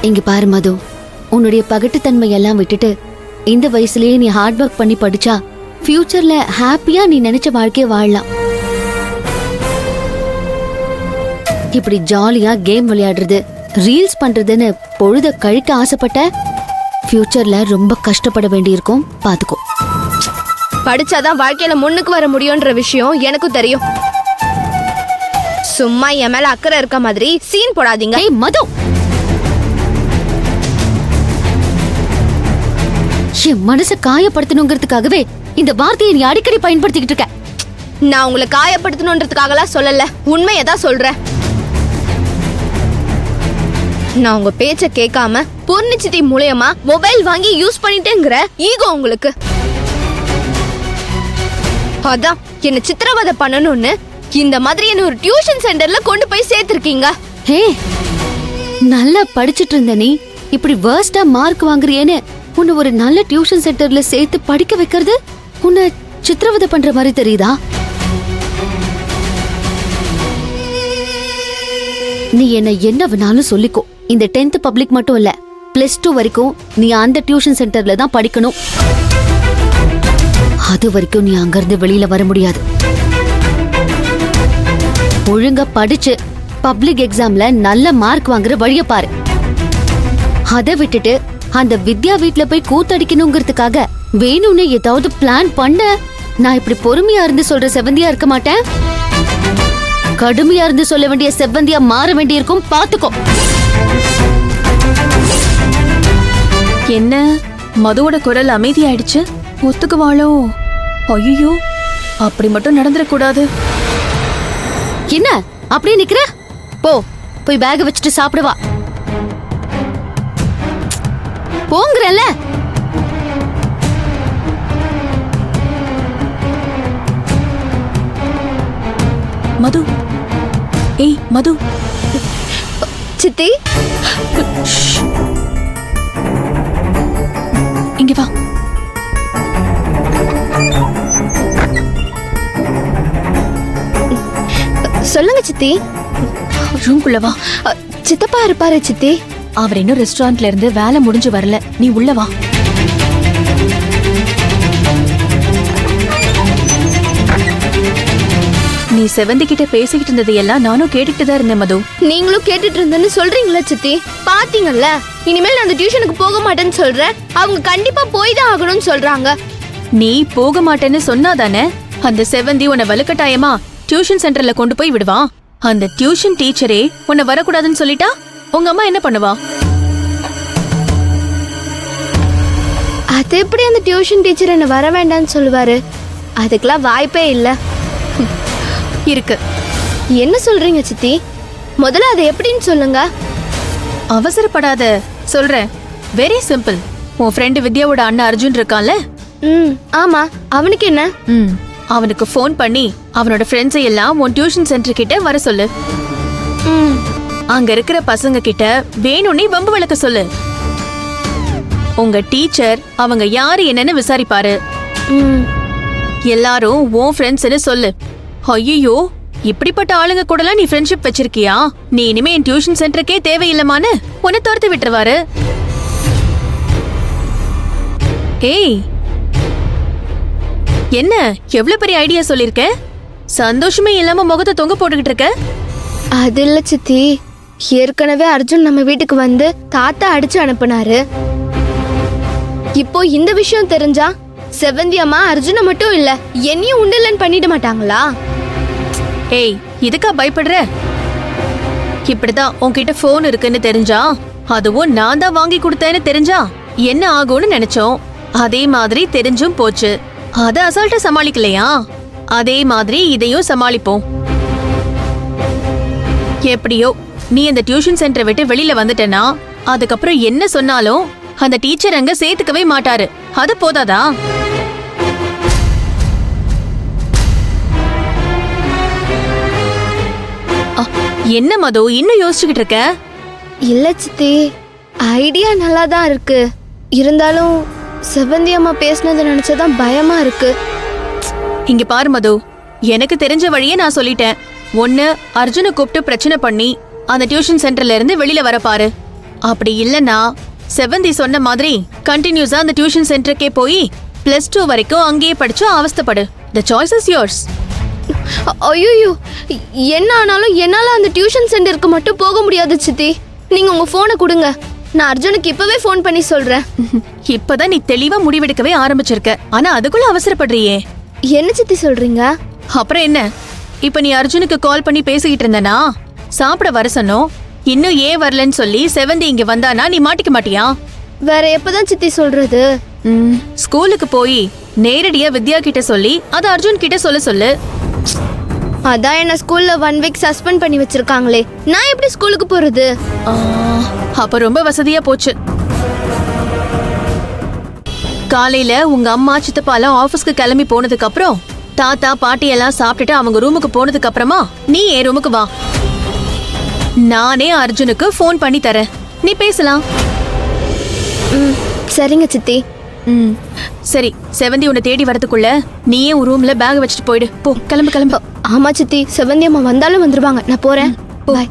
இங்க பாரு மது, உன்னுடைய பகட்டுத்தன்மை எல்லாம் விட்டுட்டு இந்த வயசுலயே நீ ஹார்ட் ஒர்க் பண்ணி படிச்சா ஃபியூச்சர்ல ஹாப்பியா நீ நினைச்ச வாழ்க்கைய வாழலாம். இப்படி ஜாலியா கேம் விளையாடுறது, ரீல்ஸ் பண்றதுன்னு பொழுத கழிக்க ஆசைப்பட்ட ஃபியூச்சர்ல ரொம்ப கஷ்டப்பட வேண்டியிருக்கும். பாத்துக்கோ. படிச்சாதான் வாழ்க்கையில முன்னுக்கு வர முடியும்ன்ற விஷயம் எனக்கும் தெரியும். சும்மா என் மேல அக்கறை இருக்க மாதிரி சீன் போடாதீங்க. ஏய் மது, என் மனசை காயப்படுத்தணுங்கிறதுக்காகவே இந்த வார்த்தையை நீ அடிக்கடி பயன்படுத்திக்கிட்டு இருக்க. நான் உங்களை காயப்படுத்தணுன்றதுக்காகலாம் சொல்லல, உண்மையை தான் சொல்றேன். நான் உங்க பேச்ச கேட்காம பொன்னிச்சிட்டி மூலமா மொபைல் வாங்கி யூஸ் பண்ணிட்டேங்கிற ஈகோ உங்களுக்கு. அதான் என்ன சித்திரவதை பண்ணணும்னு இந்த மாதிரி என்ன ஒரு டியூஷன் சென்டர்ல கொண்டு போய் சேர்த்திருக்கீங்க. ஹே, நல்லா படிச்சிட்டு இருந்த நீ இப்படி வேர்ஸ்டா மார்க் வாங்குறியேன்னு உன்னை ஒரு நல்ல டியூஷன் சென்டர்ல சேர்த்து படிக்க வைக்கிறது உன்னை சித்திரவதை பண்ற மாதிரி தெரியுதா? நீ என்ன வேணாலும் சொல்லிக்கோ, இந்த 10th பப்ளிக் மட்டும் இல்ல, +2 வரைக்கும் நீ அந்த டியூஷன் சென்டர்ல தான் படிக்கணும். அது வரைக்கும் நீ அங்கிருந்து வெளியில வர முடியாது. ஒழுங்கா படிச்சு பப்ளிக் எக்ஸாம்ல நல்ல மார்க் வாங்குற வழிய பாரு. அதை விட்டுட்டு அந்த வித்யா வீட்ல போய் கூத்தடிக்கணுங்கிறதுக்காக வேணும்னு ஏதாவது பிளான் பண்ண, நான் இப்படி பொறுமையா இருந்து சொல்ற செவந்தியா இருக்க மாட்டேன். கடுமையா இருந்து சொல்ல வேண்டிய செவ்வந்தியா மாற வேண்டியிருக்கும். பாத்துக்கோ. என்ன மதுவோட குரல் அமைதியாயிடுச்சு? ஒத்துக்குவாளோ? ஐயோ, அப்படி மட்டும் நடந்துடக்கூடாது. என்ன அப்படியே நிக்கிற? போய் பேக் வச்சுட்டு சாப்பிடுவா. போங்கறல. மது, ஏய் மது. சித்தி, இங்க வா. சொல்லுங்க சித்தி. ரூம்குள்ள வா. சித்தப்பா இருப்பாரு சித்தி. அவர் இன்னும் ரெஸ்டாரண்ட்ல இருந்து வேலை முடிஞ்சு வரல, நீ உள்ள வா. நீ செவந்தி கிட்ட பேசிக்கிட்டு இருந்தது எல்லாம் நானும் கேட்டுட்டு தான் இருந்தேன் மது. நீங்களும் கேட்டுட்டு இருந்தேன்னு சொல்றீங்களா சித்தி? பாத்தீங்கல்ல, இனிமேல் நான் அந்த டியூஷனுக்கு போக மாட்டேன்னு சொல்றேன். அவங்க கண்டிப்பா போய் தான் ஆகணும்னு சொல்றாங்க. நீ போக மாட்டேன்னு சொன்னாதானே அந்த செவந்தி உன்னை வலுக்கட்டாயமா டியூஷன் சென்டர்ல கொண்டு போய் விடுவா. அந்த டியூஷன் டீச்சரே உன்னை வரக்கூடாதுன்னு சொல்லிட்டா உங்க அம்மா என்ன பண்ணுவா? அது எப்படி அந்த டியூஷன் டீச்சர் என்ன வர வேண்டாம்னு சொல்லுவாரு? அதுக்கெல்லாம் வாய்ப்பே இல்ல. இருக்கு. என்ன சொல்றீங்க சித்தி? முதல்ல அது எப்படின்னு சொல்லுங்க. அவசரப்படாத, சொல்றேன். Very simple. உன் ஃப்ரெண்டு வித்யாவோட அண்ணன் அர்ஜுன் இருக்கான்ல? ஆமா. அவனுக்கு என்ன? அவனுக்கு ஃபோன் பண்ணி அவனோட ஃப்ரெண்ட்ஸை எல்லாம் உன் டியூஷன் சென்டர் கிட்ட வர சொல்லு. அங்க இருக்கிற பசங்க கிட்ட வேணும்னே வம்பு வளர்க்க சொல்லு. உங்க டீச்சர் அவங்க யாரு என்னன்னு விசாரிப்பாரு. எல்லாரும் உன் ஃப்ரெண்ட்ஸ்னு சொல்லு. ஐயோ, இப்படிப்பட்ட ஆளுங்க கூடலாம் நீ ஃப்ரெண்ட்ஷிப் வச்சிருக்கியா? நீ இனிமே என் டியூஷன் சென்டருக்கே தேவையில்லமான்னு உன்னை துரத்து விட்டுருவாரு. ஏய், என்ன எவ்வளவு பெரிய ஐடியா சொல்லிருக்க? சந்தோஷமே இல்லாம முகத்தை தொங்க போட்டுக்கிட்டு இருக்க. அது இல்ல சித்தி, ஏற்கனவே அர்ஜுன் நம்ம வீட்டுக்கு வந்து தாத்தா அடிச்சு அனுப்புனாரு. இப்போ இந்த விஷயம் தெரிஞ்சா செவந்தி அம்மா அர்ஜுனை மட்டும் இல்ல என்னையும் உண்டில்லன்னு பண்ணிட மாட்டாங்களா? ஏய், இதுக்கா பயப்படுற? இப்படிதான் உன்கிட்ட போன் இருக்குன்னு தெரிஞ்சா, அதுவும் நான் தான் வாங்கி கொடுத்தேன்னு தெரிஞ்சா என்ன ஆகும்னு நினைச்சோம். அதே மாதிரி தெரிஞ்சும் போச்சு. அத அசால்ட்டா சமாளிக்கலையா? அதே மாதிரி இதையும் சமாளிப்போம். எப்படியோ நீ அந்த டியூஷன் சென்டரை விட்டு வெளியில வந்துட்டேன்னா அதுக்கப்புறம் என்ன சொன்னாலும் அந்த டீச்சர் அங்க சேர்த்துக்கவே மாட்டாரு. அது போதாதா? என்ன மது இன்னும் யோசிச்சுக்கிட்டு இருக்க? இல்ல சித்தி, ஐடியா நல்லா தான் இருக்கு. இருந்தாலும் செவந்தி அம்மா பேசினதை நினைச்சதான் பயமா இருக்கு. இங்க பாரு மது, எனக்கு தெரிஞ்ச வழியே நான் சொல்லிட்டேன். ஒன்னு அர்ஜுனை கூப்பிட்டு பிரச்சனை பண்ணி அந்த டியூஷன் சென்டர்ல இருந்து வெளியில வர பாரு. அப்படி இல்லனா செவந்தி சொன்ன மாதிரி கண்டினியூஸா அந்த டியூஷன் சென்டருக்கே போய் +2 வரைக்கும் அங்கேயே படிச்சு அவஸ்தைப்படு. The choice is yours. ஐயோ, என்ன ஆனாலும் என்னால அந்த டியூஷன் சென்டருக்கு மட்டும் போக முடியாது சித்தி. நீங்க உங்க போனை கொடுங்க, நான் அர்ஜுனுக்கு இப்பவே ஃபோன் பண்ணி சொல்றேன். இப்பதான் நீ தெளிவா முடிவெடுக்கவே ஆரம்பிச்சிருக்க, ஆனா அதுக்குள்ள அவசரப்படுறியே. என்ன சித்தி சொல்றீங்க? அப்புறம் என்ன, இப்ப நீ அர்ஜுனுக்கு கால் பண்ணி பேசிக்கிட்டு இருந்தனா சாப்பிட வர சொன்னோம், இன்னும் ஏன் வரலன்னு சொல்லி செவந்தி இங்க வந்தானா நீ மாட்டிக்க மாட்டியா? வேற எப்பதான் சித்தி சொல்றது? ஸ்கூலுக்கு போய் நேரடியா வித்யா கிட்ட சொல்லி அது அர்ஜுன் கிட்ட சொல்லு. அதான் என்ன ஸ்கூல்ல 1 வீக் சஸ்பெண்ட் பண்ணி வச்சிருக்காங்களே, நான் எப்படி ஸ்கூலுக்கு போறது? அப்ப ரொம்ப வசதியா போச்சு. காலையில உங்க அம்மா சித்தப்பாலாம் ஆபீஸ்க்கு கிளம்பி போனதுக்கு அப்புறம் தாத்தா பாட்டி எல்லாம் சாப்பிட்டுட்டு அவங்க ரூமுக்கு போனதுக்கு அப்புறமா நீ என் ரூமுக்கு வா. நானே அர்ஜுனுக்கு ஃபோன் பண்ணி தரேன், நீ பேசலாம். சரிங்க சித்தி. சரி, செவந்தி உன்னை தேடி வரதுக்குள்ள நீயே உன் ரூம்ல பேக் வச்சுட்டு போயிடு. போ, கிளம்பு. ஆமா சித்தி, செவந்தி அம்மா வந்தாலும் வந்துருவாங்க, நான் போறேன். பாய்.